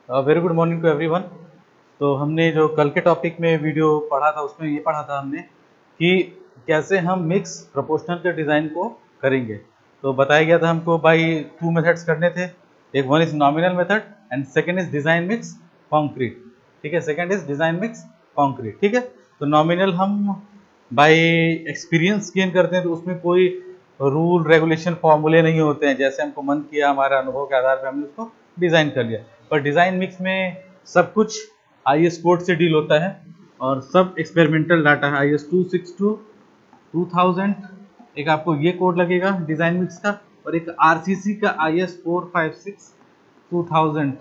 Very good morning to everyone. तो हमने जो कल के टॉपिक में वीडियो पढ़ा था उसमें ये पढ़ा था हमने कि कैसे हम मिक्स प्रोपोर्शनल के डिज़ाइन को करेंगे। तो बताया गया था हमको बाई 2 मेथड्स करने थे। एक one is nominal method and second is design mix concrete. ठीक है, second is design mix concrete. ठीक है, तो नॉमिनल हम बाई एक्सपीरियंस गेन करते हैं, तो उसमें कोई रूल रेगुलेशन फॉर्मूले नहीं होते हैं। जैसे हमको मन किया हमारे अनुभव के आधार पर हमने उसको डिज़ाइन कर लिया। पर डिज़ाइन मिक्स में सब कुछ IS कोड से डील होता है और सब एक्सपेरिमेंटल डाटा है। IS 262 2000 एक आपको ये कोड लगेगा डिज़ाइन मिक्स का, और एक RCC का IS 456 2000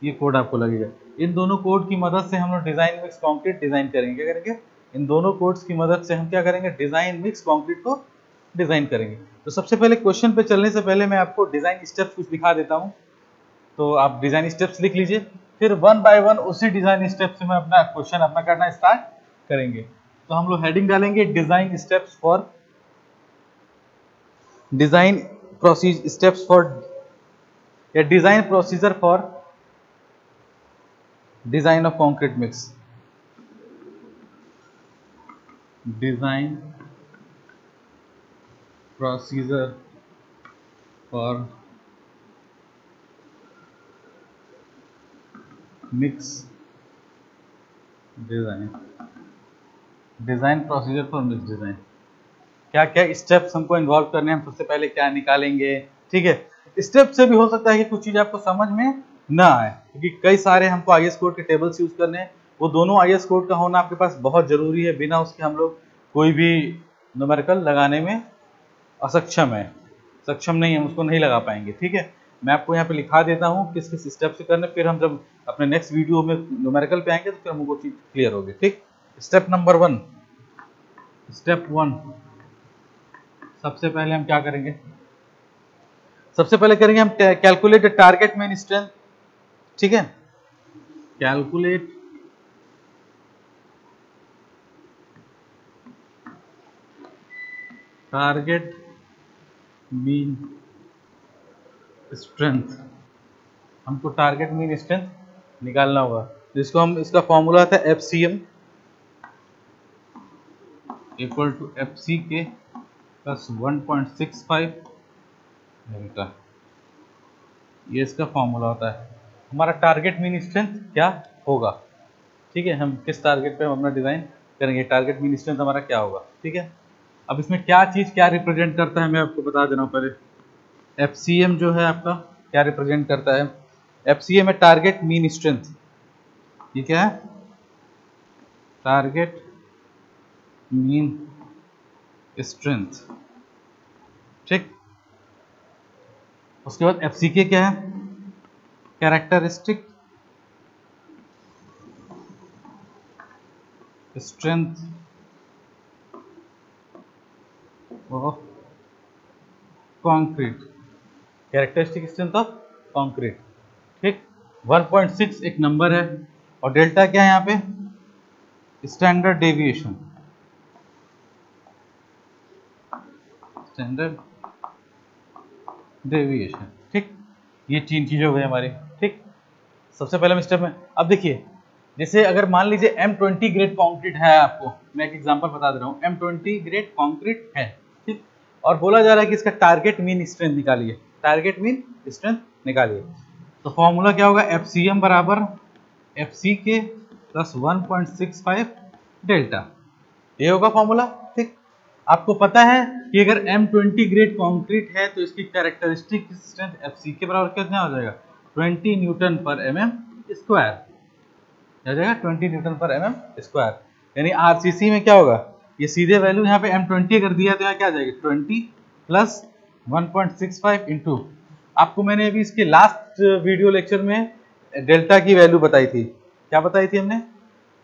ये कोड आपको लगेगा। इन दोनों कोड की मदद से हम लोग डिज़ाइन मिक्स कॉन्क्रीट डिज़ाइन करेंगे। क्या करेंगे? इन दोनों कोड्स की मदद से हम क्या करेंगे? डिज़ाइन मिक्स कॉन्क्रीट को डिज़ाइन करेंगे। तो सबसे पहले क्वेश्चन पे चलने से पहले मैं आपको डिज़ाइन स्टेप्स कुछ दिखा देता हूँ। तो आप डिज़ाइन स्टेप्स लिख लीजिए, फिर वन बाय वन उसी डिज़ाइन स्टेप से मैं अपना क्वेश्चन अपना करना स्टार्ट करेंगे। तो हम लोग हेडिंग डालेंगे design steps for design procedure steps for या design procedure for design of concrete mix. Design procedure for mix design. Design procedure for mix design, क्या क्या स्टेप्स हमको इन्वॉल्व करने हैं, हम सबसे पहले क्या निकालेंगे। ठीक है, स्टेप से भी हो सकता है कि कुछ चीज़ आपको समझ में ना आए, क्योंकि कई सारे हमको IS कोड के टेबल्स यूज़ करने हैं। वो दोनों IS कोड का होना आपके पास बहुत ज़रूरी है, बिना उसके हम लोग कोई भी न्यूमेरिकल लगाने में सक्षम नहीं है, उसको नहीं लगा पाएंगे। ठीक है, मैं आपको यहाँ पे लिखा देता हूँ किस किस स्टेप से करने, फिर हम जब अपने नेक्स्ट वीडियो में न्यूमेरिकल पे आएंगे तो फिर हमको चीज़ क्लियर होगी। ठीक, स्टेप नंबर 1। स्टेप 1, सबसे पहले हम क्या करेंगे? सबसे पहले करेंगे हम कैलकुलेट टारगेट मेन स्ट्रेंथ। ठीक है, कैलकुलेट टारगेट मीन स्ट्रेंथ। हमको टारगेट मीन स्ट्रेंथ निकालना होगा, जिसको हम इसका फॉर्मूला था FCM equal to FCK plus 1.65 delta. ये इसका फॉर्मूला होता है। हमारा टारगेट मीन स्ट्रेंथ क्या होगा? ठीक है, हम किस टारगेट पे हम अपना डिज़ाइन करेंगे, टारगेट मीन स्ट्रेंथ हमारा क्या होगा। ठीक है, अब इसमें क्या चीज़ क्या रिप्रेजेंट करता है मैं आपको बता दे रहा हूँ पहले। FCM जो है आपका क्या रिप्रेजेंट करता है? FCM है टारगेट मीन स्ट्रेंथ। ये क्या है? Target mean strength. ठीक, उसके बाद FCK क्या है? Characteristic strength of concrete. Characteristic strength of concrete. ठीक, 1.6 एक नंबर है, और डेल्टा क्या है यहाँ पे? Standard deviation. Standard deviation. ठीक, ये 3 चीज़ें हो गई हमारी। ठीक, सबसे पहले हम स्टेप में, अब देखिए, जैसे अगर मान लीजिए M20 ग्रेड कॉन्क्रीट है, आपको मैं एक एग्जांपल बता दे रहा हूँ। M20 ग्रेड कॉन्क्रीट है, ठीक, और बोला जा रहा है कि इसका टारगेट मीन स्ट्रेंथ निकालिए। टारगेट मीन स्ट्रेंथ निकालिए, तो फॉर्मूला क्या होगा? FCM बराबर FCK प्लस 1.65 डेल्टा। ये होगा फॉर्मूला। ठीक, आपको पता है कि अगर M20 ग्रेड कॉन्क्रीट है तो इसकी कैरेक्टरिस्टिक स्ट्रेंथ FCK बराबर कितना हो जाएगा? 20 न्यूटन पर mm स्क्वायर। क्या हो जाएगा? 20 न्यूटन पर mm स्क्वायर। यानी RCC में क्या होगा? ये सीधे वैल्यू यहाँ पे M20 अगर दिया तो यहाँ क्या आ जाएगी? 20 प्लस 1.65 इंटू, आपको मैंने अभी इसके लास्ट वीडियो लेक्चर में डेल्टा की वैल्यू बताई थी। क्या बताई थी हमने?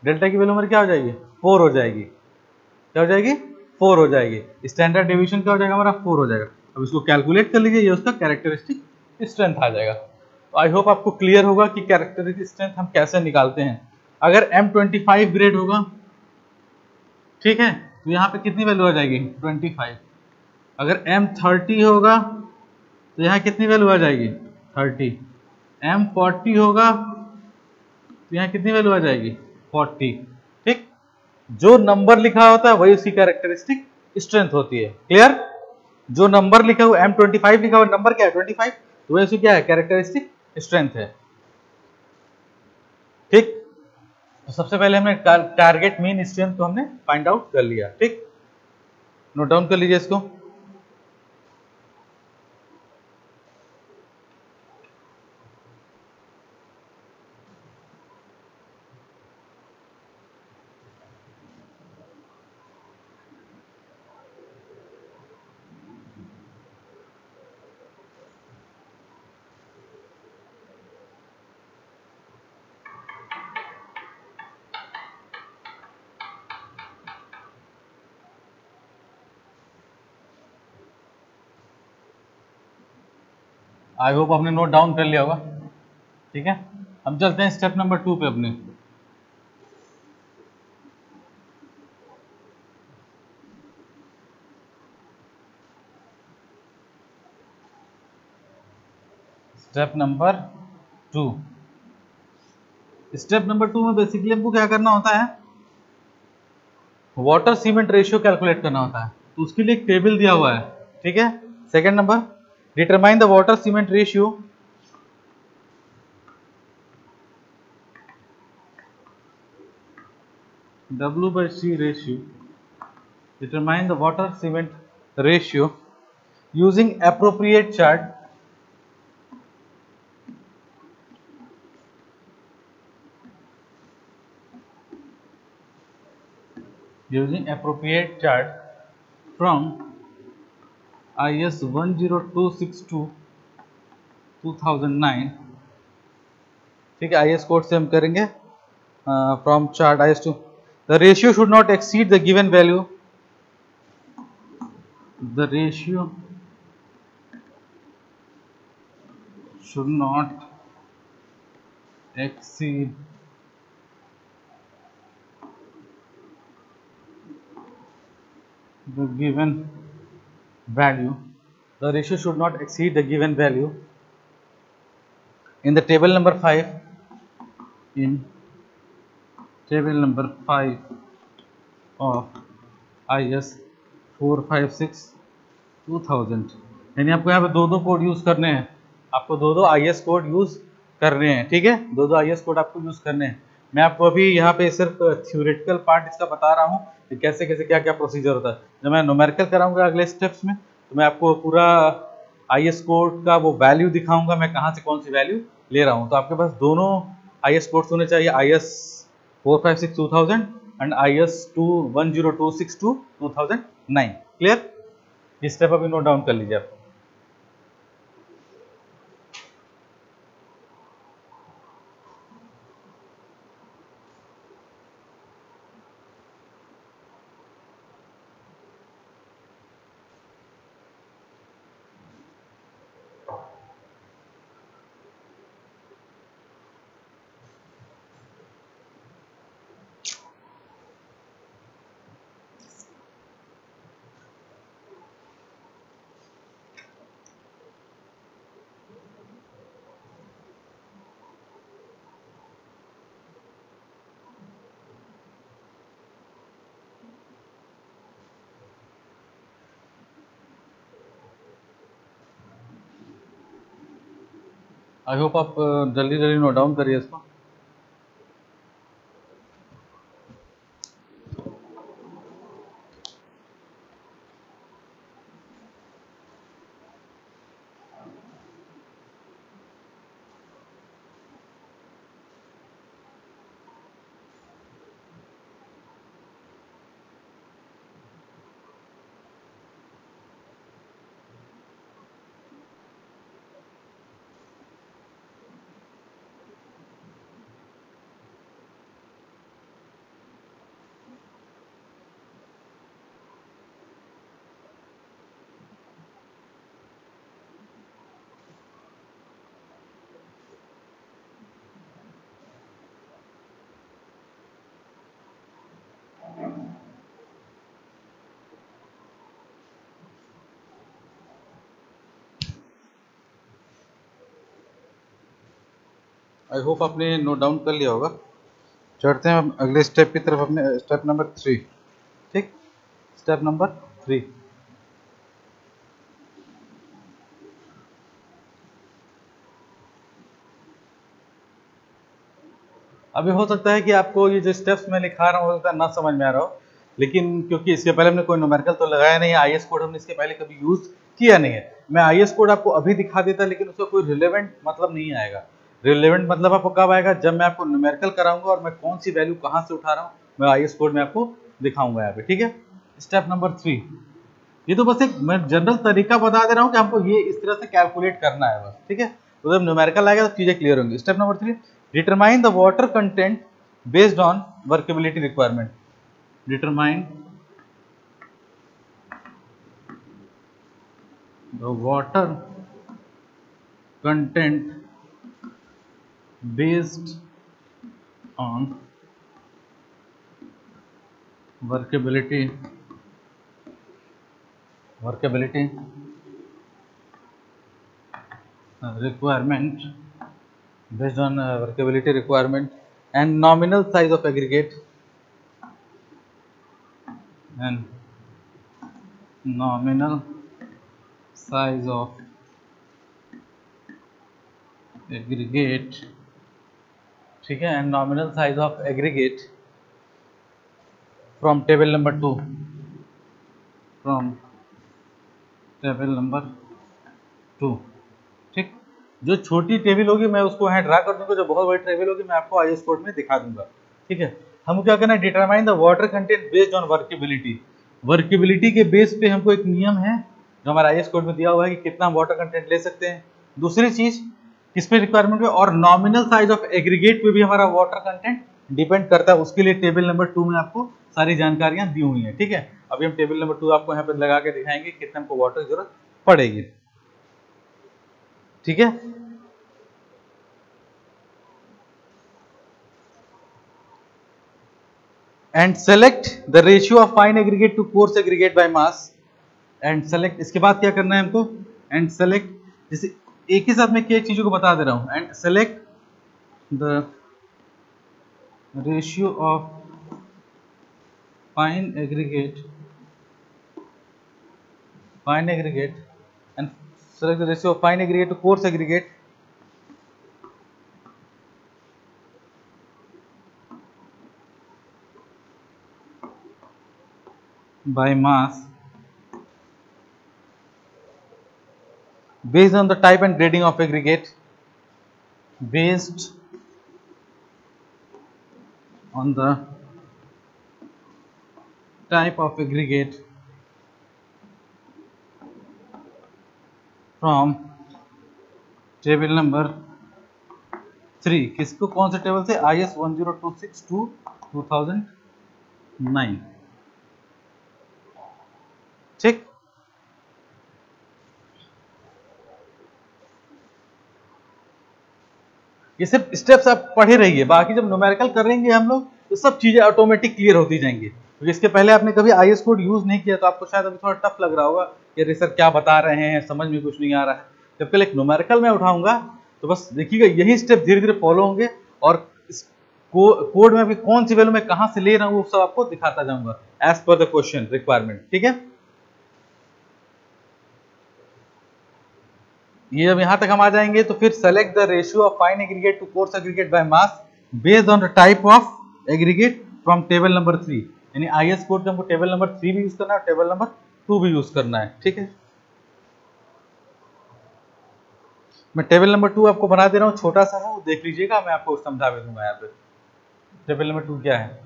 डेल्टा की वैल्यू हमारी क्या हो जाएगी? 4 हो जाएगी। क्या हो जाएगी? 4 हो जाएगी। स्टैंडर्ड डेविएशन क्या हो जाएगा हमारा? 4 हो जाएगा। अब इसको कैलकुलेट कर लीजिए, ये उसका कैरेक्टरिस्टिक स्ट्रेंथ आ जाएगा। तो आई होप आपको क्लियर होगा कि कैरेक्टरिस्टिक स्ट्रेंथ हम कैसे निकालते हैं। अगर M25 ग्रेड होगा, ठीक है, तो यहाँ पे कितनी वैल्यू आ जाएगी? 25। अगर M30 होगा तो यहाँ कितनी वैल्यू आ जाएगी? 30। M40 होगा तो यहाँ कितनी वैल्यू आ जाएगी 40। ठीक, जो नंबर लिखा होता है वही उसकी कैरेक्टरिस्टिक स्ट्रेंथ होती है। क्लियर, जो नंबर लिखा हुआ M25 लिखा हुआ नंबर क्या है 25, तो वही उसकी क्या है कैरेक्टरिस्टिक स्ट्रेंथ है। ठीक, तो सबसे पहले हमने टारगेट मीन स्ट्रेंथ को हमने फाइंड आउट कर लिया। ठीक, नोट डाउन कर लीजिए इसको। आई होप आपने नोट डाउन कर लिया होगा। ठीक है, हम चलते हैं स्टेप नंबर 2 पे अपने। स्टेप नंबर 2, स्टेप नंबर 2 में बेसिकली हमको क्या करना होता है, वाटर सीमेंट रेशियो कैलकुलेट करना होता है। तो उसके लिए एक टेबल दिया हुआ है। ठीक है, second number, determine the water cement ratio W/C ratio, determine the water cement ratio using appropriate chart from IS 10262 2009। ठीक है, IS कोड से हम करेंगे from chart IS to the ratio should not exceed the given value, the ratio should not exceed the given value, the ratio should not exceed the given value in the table number 5, in table number 5 of IS 456 2000। यानी आपको यहाँ पे दो दो code use करने हैं, आपको दो दो IS कोड यूज करने हैं। ठीक है, दो दो IS कोड आपको यूज करने हैं। मैं आपको अभी यहाँ पे सिर्फ थ्योरेटिकल पार्ट इसका बता रहा हूँ कि कैसे कैसे क्या क्या प्रोसीजर होता है। जब मैं न्यूमेरिकल कराऊंगा अगले स्टेप्स में तो मैं आपको पूरा IS कोड का वो वैल्यू दिखाऊंगा, मैं कहाँ से कौन सी वैल्यू ले रहा हूँ। तो आपके पास दोनों IS कोड्स होने चाहिए, IS 456 2000 एंड IS 10262 2009। क्लियर, ये स्टेप अभी नोट डाउन कर लीजिए आप। आई होप आप जल्दी जल्दी नोट डाउन करिए इसको। आई होप आपने नोट डाउन कर लिया होगा। चढ़ते हैं अब अगले स्टेप की तरफ, अपने स्टेप नंबर 3। ठीक, स्टेप नंबर 3। अभी हो सकता है कि आपको ये जो स्टेप्स मैं लिखा रहा हूँ हो सकता है ना समझ में आ रहा हो, लेकिन क्योंकि इसके पहले हमने कोई न्यूमेरिकल तो लगाया नहीं है, आईएस कोड हमने इसके पहले कभी यूज किया नहीं है। मैं आईएस कोड आपको अभी दिखा देता, लेकिन उसका कोई रिलेवेंट मतलब नहीं आएगा। रिलेवेंट मतलब आपको कब आएगा, जब मैं आपको न्यूमेरिकल कराऊंगा और मैं कौन सी वैल्यू कहाँ से उठा रहा हूँ, मैं आईएस कोड में आपको दिखाऊंगा यहाँ पे। ठीक है, स्टेप नंबर 3। ये तो बस एक मैं जनरल तरीका बता दे रहा हूँ कि हमको ये इस तरह से कैलकुलेट करना है बस। ठीक है, तो जब न्यूमेरिकल आएगा तो चीजें क्लियर होंगी। Step number 3, determine the water content based on workability requirement. Determine the water content based on workability requirement, based on workability requirement and nominal size of aggregate and nominal size of aggregate। ठीक है, and nominal size of aggregate from table number 2, from table number 2। ठीक, जो छोटी table होगी मैं उसको यहाँ draw कर दूंगा, जो बहुत बड़ी टेबल होगी मैं आपको आईएस कोड में दिखा दूंगा। ठीक है, हमको क्या करना है, determine the water content based on workability. Workability के बेस पे हमको एक नियम है जो हमारा आईएस कोड में दिया हुआ है कि कितना हम वाटर कंटेंट ले सकते हैं। दूसरी चीज किस पे रिक्वायरमेंट पे, और नॉमिनल साइज ऑफ एग्रीगेट पे भी हमारा वाटर कंटेंट डिपेंड करता है। उसके लिए टेबल नंबर 2 में आपको सारी जानकारियां दी हुई है। ठीक है, अभी हम टेबल नंबर 2 आपको यहाँ पे लगा के दिखाएंगे कितने हमको वाटर की जरूरत पड़ेगी। ठीक है, and select the ratio of fine aggregate to coarse aggregate by mass. And select, इसके बाद क्या करना है हमको, एंड सेलेक्ट, जैसे एक ही साथ में कई चीजों को बता दे रहा हूं। And select the ratio of fine aggregate and select the ratio of fine aggregate to coarse aggregate by mass based on the type and grading of aggregate, based on the type of aggregate from table number 3। किसको, कौन से table से, IS 1026 to 2009। ठीक, ये सिर्फ steps आप पढ़े रहिए, बाकी जब न्यूमेरिकल करेंगे हम लोग तो सब चीजें ऑटोमेटिक क्लियर होती जाएंगी। क्योंकि इसके पहले आपने कभी आईएस कोड यूज नहीं किया तो आपको शायद अभी थोड़ा टफ लग रहा होगा कि अरे सर क्या बता रहे हैं, समझ में कुछ नहीं आ रहा है। जब कल एक न्यूमेरिकल में उठाऊंगा तो बस देखिएगा यही स्टेप धीरे धीरे फॉलो होंगे, और इस कोड में अभी कौन सी वैल्यू मैं कहां से ले रहा हूँ वो सब आपको दिखाता जाऊंगा as per the question requirement. ठीक है, ये जब यहां तक हम आ जाएंगे तो फिर select the ratio of fine aggregate to coarse aggregate by mass based on the type of aggregate from table number 3। यानी आईएस कोड का हमको टेबल नंबर 3 भी यूज करना है और टेबल नंबर 2 भी यूज करना है। ठीक है, मैं टेबल नंबर 2 आपको बना दे रहा हूँ, छोटा सा है वो देख लीजिएगा, मैं आपको समझा भी दूंगा यहाँ पे टेबल नंबर 2 क्या है।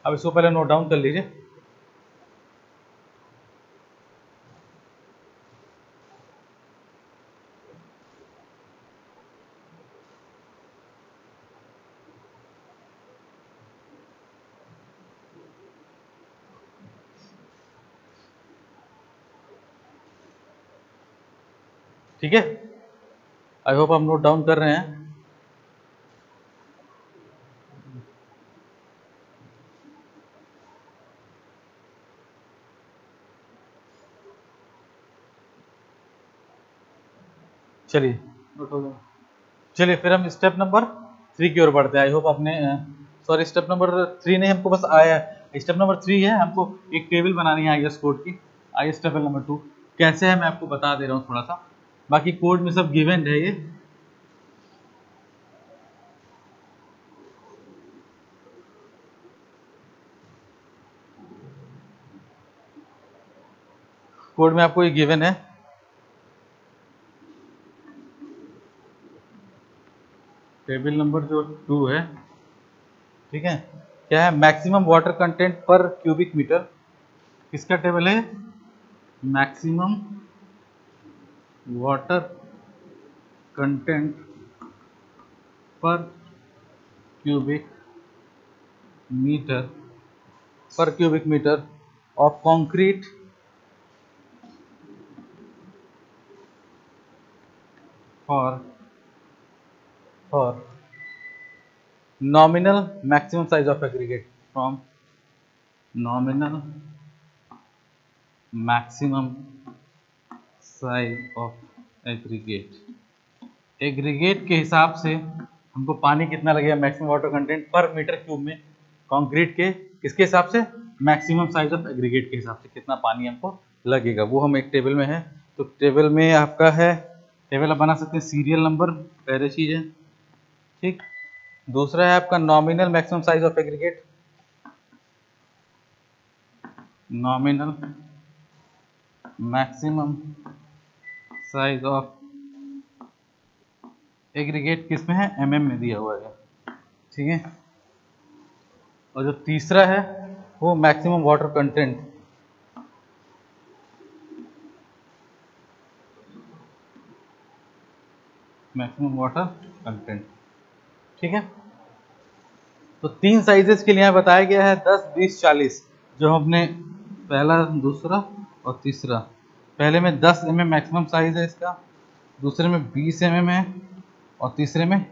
अब इसको पहले नोट डाउन कर लीजिए। ठीक है, आई होप आप नोट डाउन कर रहे हैं। चलिए नोट हो गया। चलिए फिर हम स्टेप नंबर 3 की ओर बढ़ते हैं। आई होप आपने सॉरी स्टेप नंबर 3 नहीं, हमको बस आया है। स्टेप नंबर 3 है, हमको एक टेबल बनानी है IS कोड की। IS टेबल नंबर 2 कैसे है मैं आपको बता दे रहा हूँ थोड़ा सा, बाकी कोड में सब गिवन है। ये कोड में आपको ये गिवन है। टेबल नंबर जो 2 है, ठीक है, क्या है, maximum water content per cubic metre. किसका टेबल है? Maximum water content per cubic metre, per cubic metre of concrete for nominal maximum size of aggregate from nominal maximum size of aggregate। Aggregate के हिसाब से हमको पानी कितना लगेगा, maximum water content पर मीटर क्यूब में कंक्रीट के, किसके हिसाब से, मैक्सिमम साइज ऑफ एग्रीगेट के हिसाब से कितना पानी हमको लगेगा, वो हम एक टेबल में है। तो टेबल में आपका है, टेबल आप बना सकते हैं, सीरियल नंबर पहले चीज है, ठीक। दूसरा है आपका nominal maximum size of aggregate, nominal maximum size of aggregate किस में है, mm में दिया हुआ है, ठीक है। और जो तीसरा है वो maximum water content, maximum water content, ठीक है। तो 3 साइजेस के लिए बताया गया है 10, 20, 40, जो हमने पहला, दूसरा और तीसरा। पहले में 10 mm मैक्सिमम साइज है इसका, दूसरे में 20 mm है और तीसरे में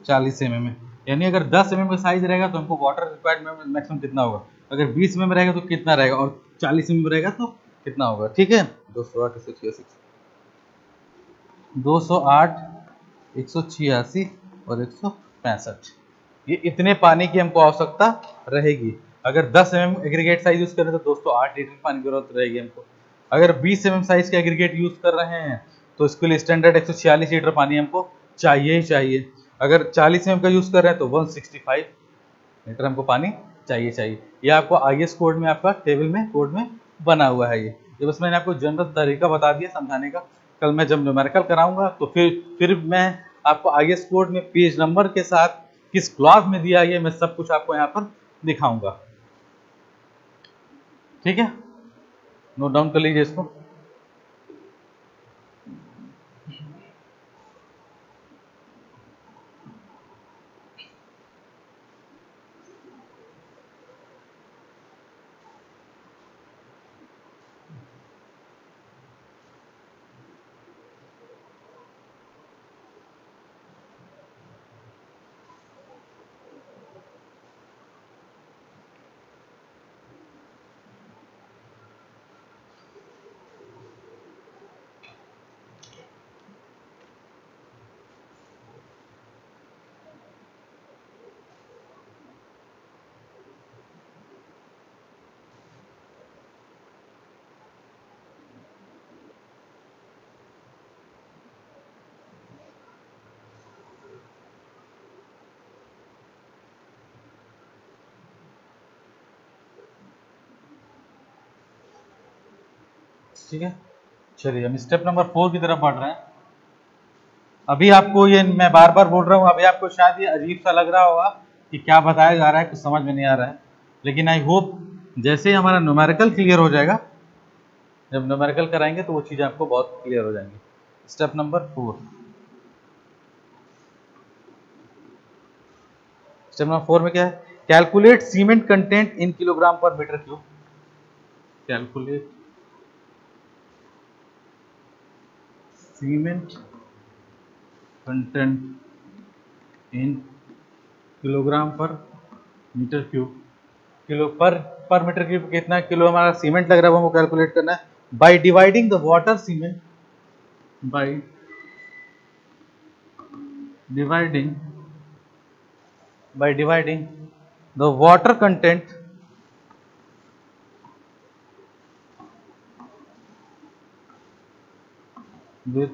40 mm है। यानी अगर 10 mm का साइज रहेगा तो हमको वाटर रिक्वायर्ड मैक्सिमम कितना होगा, अगर 20 mm रहेगा तो कितना रहेगा, और 40 mm रहेगा तो कितना होगा, ठीक है। 208, 186 और 165, ये इतने पानी की हमको आवश्यकता रहेगी। अगर 10 mm एग्रीगेट साइज यूज कर रहे हैं तो 208 लीटर पानी की जरूरत रहेगी हमको। अगर 20 mm साइज के एग्रीगेट यूज कर रहे हैं तो इसके लिए स्टैंडर्ड 146 लीटर पानी हमको चाहिए ही चाहिए। अगर 40 mm का यूज कर रहे हैं तो 165 लीटर हमको पानी चाहिए। ये आपको IS कोड में, आपका टेबल में, कोड में बना हुआ है। ये बस मैंने आपको जनरल तरीका बता दिया समझाने का। कल मैं जब न्यूमेरिकल कराऊंगा तो फिर मैं आपको IS कोड में पेज नंबर के साथ किस क्लॉज में दिया है मैं सब कुछ आपको यहाँ पर दिखाऊंगा, ठीक है। नोट डाउन कर लीजिए इसको। ठीक है, चलिए हम स्टेप नंबर 4 की तरफ बढ़ रहे हैं। अभी आपको ये मैं बार बार बोल रहा हूँ, अभी आपको शायद ये अजीब सा लग रहा होगा कि क्या बताया जा रहा है, कुछ समझ में नहीं आ रहा है, लेकिन आई होप जैसे ही हमारा न्यूमेरिकल क्लियर हो जाएगा, जब न्यूमेरिकल कराएंगे तो वो चीज़ें आपको बहुत क्लियर हो जाएंगी। स्टेप नंबर 4, स्टेप नंबर 4 में क्या है, calculate cement content in kilogram per metre cube. Calculate cement content in kilogram per metre cube. Kilo per metre cube कितना किलो हमारा सीमेंट लग रहा है वो हमको कैलकुलेट करना है by dividing the water cement, by dividing by dividing the water content with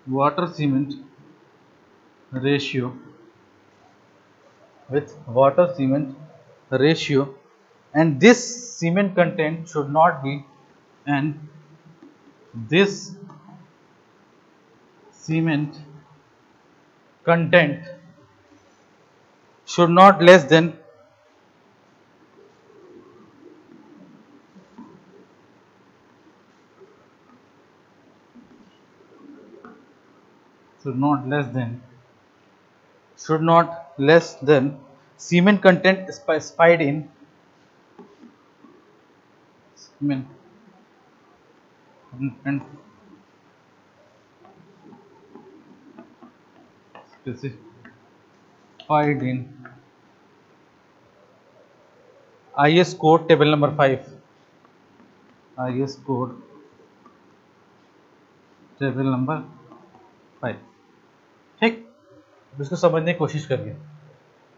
water cement ratio and this cement content should not be and this cement content should not less than cement content specified in cement content specified in IS code table number 5 IS code table number 5। ठीक, अब इसको समझने की कोशिश करिए।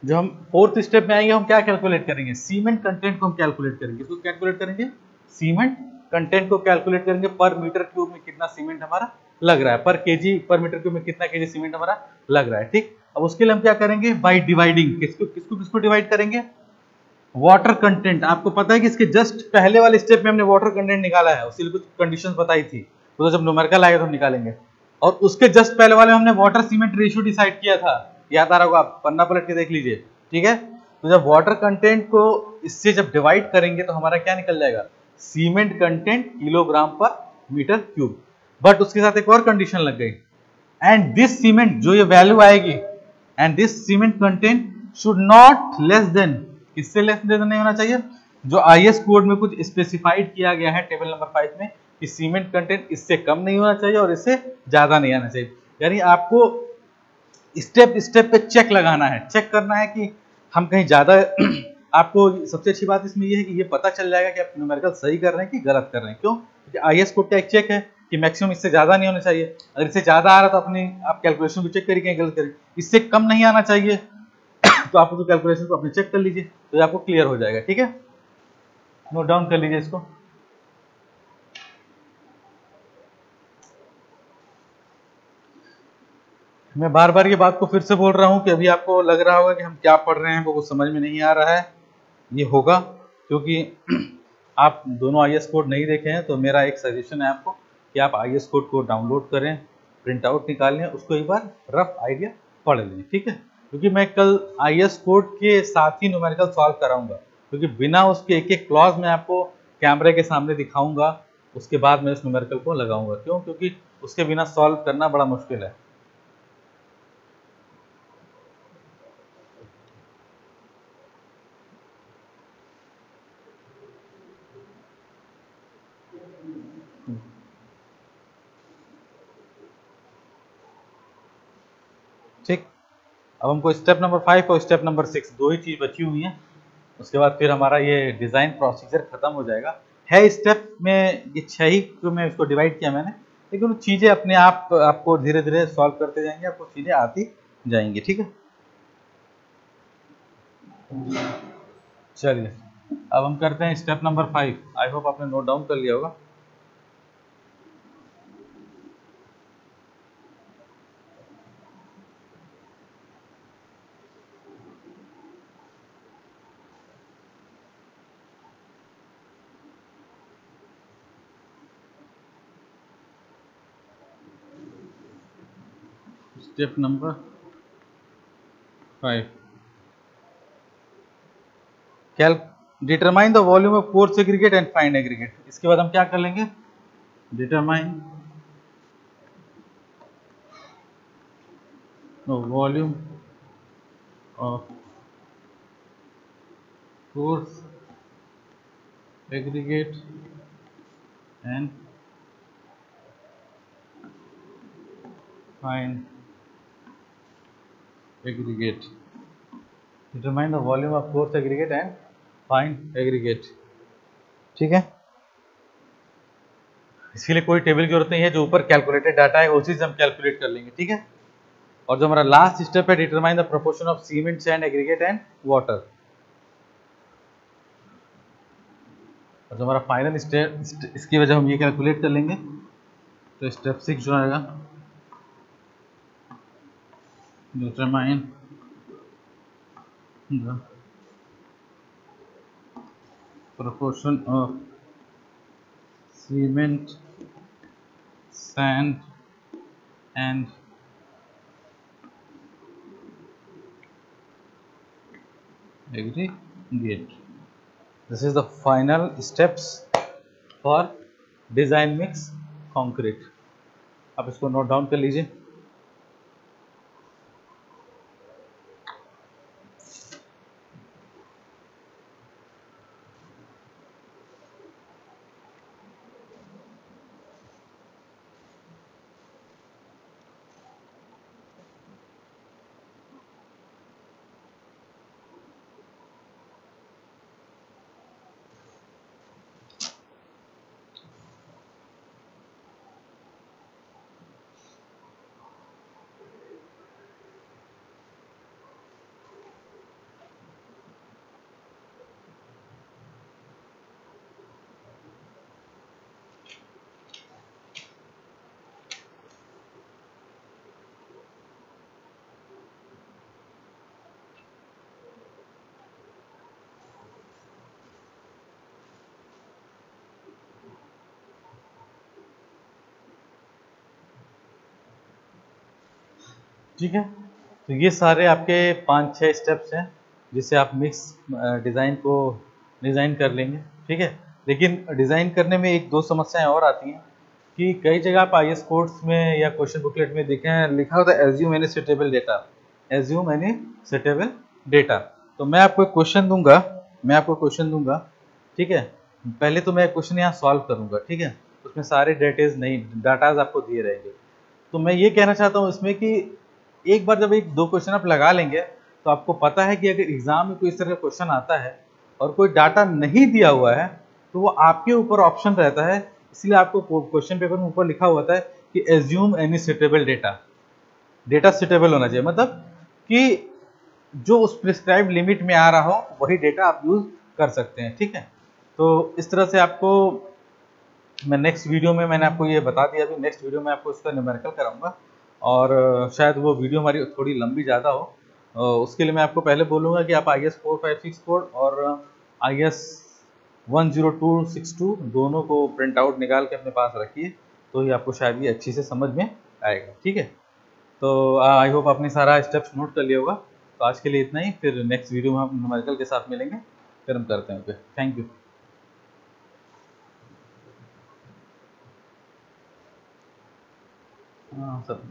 जो हम fourth step में आएंगे हम क्या कैलकुलेट करेंगे, सीमेंट कंटेंट को हम कैलकुलेट करेंगे। इसको कैलकुलेट करेंगे सीमेंट कंटेंट को कैलकुलेट करेंगे, पर मीटर क्यूब में कितना सीमेंट हमारा लग रहा है, पर केजी पर मीटर क्यूब में कितना केजी सीमेंट हमारा लग रहा है। ठीक, अब उसके लिए हम क्या करेंगे, बाय डिवाइडिंग किसको डिवाइड करेंगे, वाटर कंटेंट। आपको पता है कि इसके जस्ट पहले वाले स्टेप में हमने वाटर कंटेंट निकाला है, उसी कुछ कंडीशंस बताई थी, तो जब न्यूमेरिकल आएगा तो हम निकालेंगे। और उसके जस्ट पहले वाले में हमने वाटर सीमेंट रेशियो डिसाइड किया था, याद आ रहा होगा, आप पन्ना पलट के देख लीजिए। ठीक है, तो जब वाटर कंटेंट को इससे जब डिवाइड करेंगे तो हमारा क्या निकल जाएगा, cement content kilogram per metre cube. But उसके साथ एक और कंडीशन लग गई, एंड दिस सीमेंट, जो ये वैल्यू आएगी, and this cement content should not less than, किससे लेस देन नहीं होना चाहिए, जो आईएस कोड में कुछ स्पेसिफाइड किया गया है टेबल नंबर 5 में कि सीमेंट कंटेंट इससे कम नहीं होना चाहिए और इससे ज्यादा नहीं आना चाहिए। यानी आपको स्टेप स्टेप पे चेक लगाना है, चेक करना है कि हम कहीं ज्यादा आपको सबसे अच्छी बात इसमें ये है कि ये पता चल जाएगा कि आप न्यूमेरिकल सही कर रहे हैं कि गलत कर रहे हैं। क्यों, क्योंकि आईएस कोड का एक चेक है कि मैक्सिमम इससे ज्यादा नहीं होना चाहिए। अगर इससे ज्यादा आ रहा तो अपनी आप कैलकुलेशन को चेक करिए गलत करिए, इससे कम नहीं आना चाहिए तो आप उसको कैलकुलेशन को अपने चेक कर लीजिए, तो आपको क्लियर हो जाएगा। ठीक है, नोट डाउन कर लीजिए इसको। मैं बार बार ये बात को फिर से बोल रहा हूँ कि अभी आपको लग रहा होगा कि हम क्या पढ़ रहे हैं वो कुछ समझ में नहीं आ रहा है। ये होगा क्योंकि आप दोनों आईएस कोड नहीं देखे हैं, तो मेरा एक सजेशन है आपको कि आप आईएस कोड को डाउनलोड करें, प्रिंट आउट निकालें, उसको एक बार रफ आइडिया पढ़ लें। ठीक है, क्योंकि मैं कल आईएस कोड के साथ ही न्यूमेरिकल सॉल्व कराऊंगा, क्योंकि बिना उसके एक एक क्लॉज में आपको कैमरे के सामने दिखाऊंगा, उसके बाद मैं उस न्यूमेरिकल को लगाऊंगा। क्यों, क्योंकि उसके बिना सॉल्व करना बड़ा मुश्किल है। ठीक, अब हमको स्टेप नंबर 5 और स्टेप नंबर 6 दो ही चीज बची हुई हैं, उसके बाद फिर हमारा ये डिज़ाइन प्रोसीजर खत्म हो जाएगा। है स्टेप में ये 6 ही में इसको डिवाइड किया मैंने, लेकिन वो चीज़ें अपने आप आपको धीरे धीरे सॉल्व करते जाएंगे, आपको चीज़ें आती जाएंगी। ठीक है, चलिए अब हम करते हैं स्टेप नंबर 5। आई होप आपने नोट डाउन कर लिया होगा। Step number 5, determine the volume of coarse aggregate and find aggregate. इसके बाद हम क्या कर लेंगे, determine the volume of coarse aggregate and find aggregate. Determine the volume of coarse aggregate and find aggregate. ठीक है, इसके लिए कोई टेबल की जरूरत नहीं है, जो ऊपर कैलकुलेटेड डाटा है उसी से हम कैलकुलेट कर लेंगे। ठीक है, और जो हमारा लास्ट स्टेप है, determine the proportion of cement, sand, aggregate and water. और जो हमारा फाइनल स्टेप, इसकी वजह हम ये कैलकुलेट कर लेंगे। तो स्टेप 6 जो आएगा, determine the proportion of cement, sand and aggregate. This is the final steps for design mix concrete. आप इसको नोट डाउन कर लीजिए। ठीक है, तो ये सारे आपके 5-6 स्टेप्स हैं जिससे आप मिक्स डिज़ाइन को डिज़ाइन कर लेंगे। ठीक है, लेकिन डिज़ाइन करने में एक दो समस्याएं और आती हैं कि कई जगह आप IS कोड्स में या क्वेश्चन बुकलेट में देखें, लिखा होता है assume any suitable data, assume any suitable data. तो मैं आपको एक क्वेश्चन दूंगा, ठीक है। पहले तो मैं क्वेश्चन यहाँ सॉल्व करूंगा, ठीक है, उसमें सारे डाटाज आपको दिए रहेंगे। तो मैं ये कहना चाहता हूँ इसमें कि एक बार जब एक दो क्वेश्चन आप लगा लेंगे तो आपको पता है कि अगर एग्जाम में कोई इस तरह का क्वेश्चन आता है और कोई डाटा नहीं दिया हुआ है तो वो आपके ऊपर ऑप्शन रहता है। इसलिए आपको क्वेश्चन पेपर में ऊपर लिखा होता है कि assume any suitable data, data suitable होना चाहिए, मतलब कि जो उस प्रिस्क्राइब लिमिट में आ रहा हो वही डेटा आप यूज कर सकते हैं। ठीक है, तो इस तरह से आपको मैं नेक्स्ट वीडियो में मैंने आपको ये बता दिया, अभी नेक्स्ट वीडियो में आपको इसका न्यूमेरिकल कराऊंगा और शायद वो वीडियो हमारी थोड़ी लंबी ज़्यादा हो। उसके लिए मैं आपको पहले बोलूँगा कि आप IS 456 कोड और IS 10262 दोनों को प्रिंट आउट निकाल के अपने पास रखिए, तो ही आपको शायद ये अच्छी से समझ में आएगा। ठीक है, तो आई होप आपने सारा स्टेप्स नोट कर लिया होगा। तो आज के लिए इतना ही, फिर नेक्स्ट वीडियो में हम न्यूमेरिकल के साथ मिलेंगे, फिर हम करते हैं। Okay, thank you. हाँ सब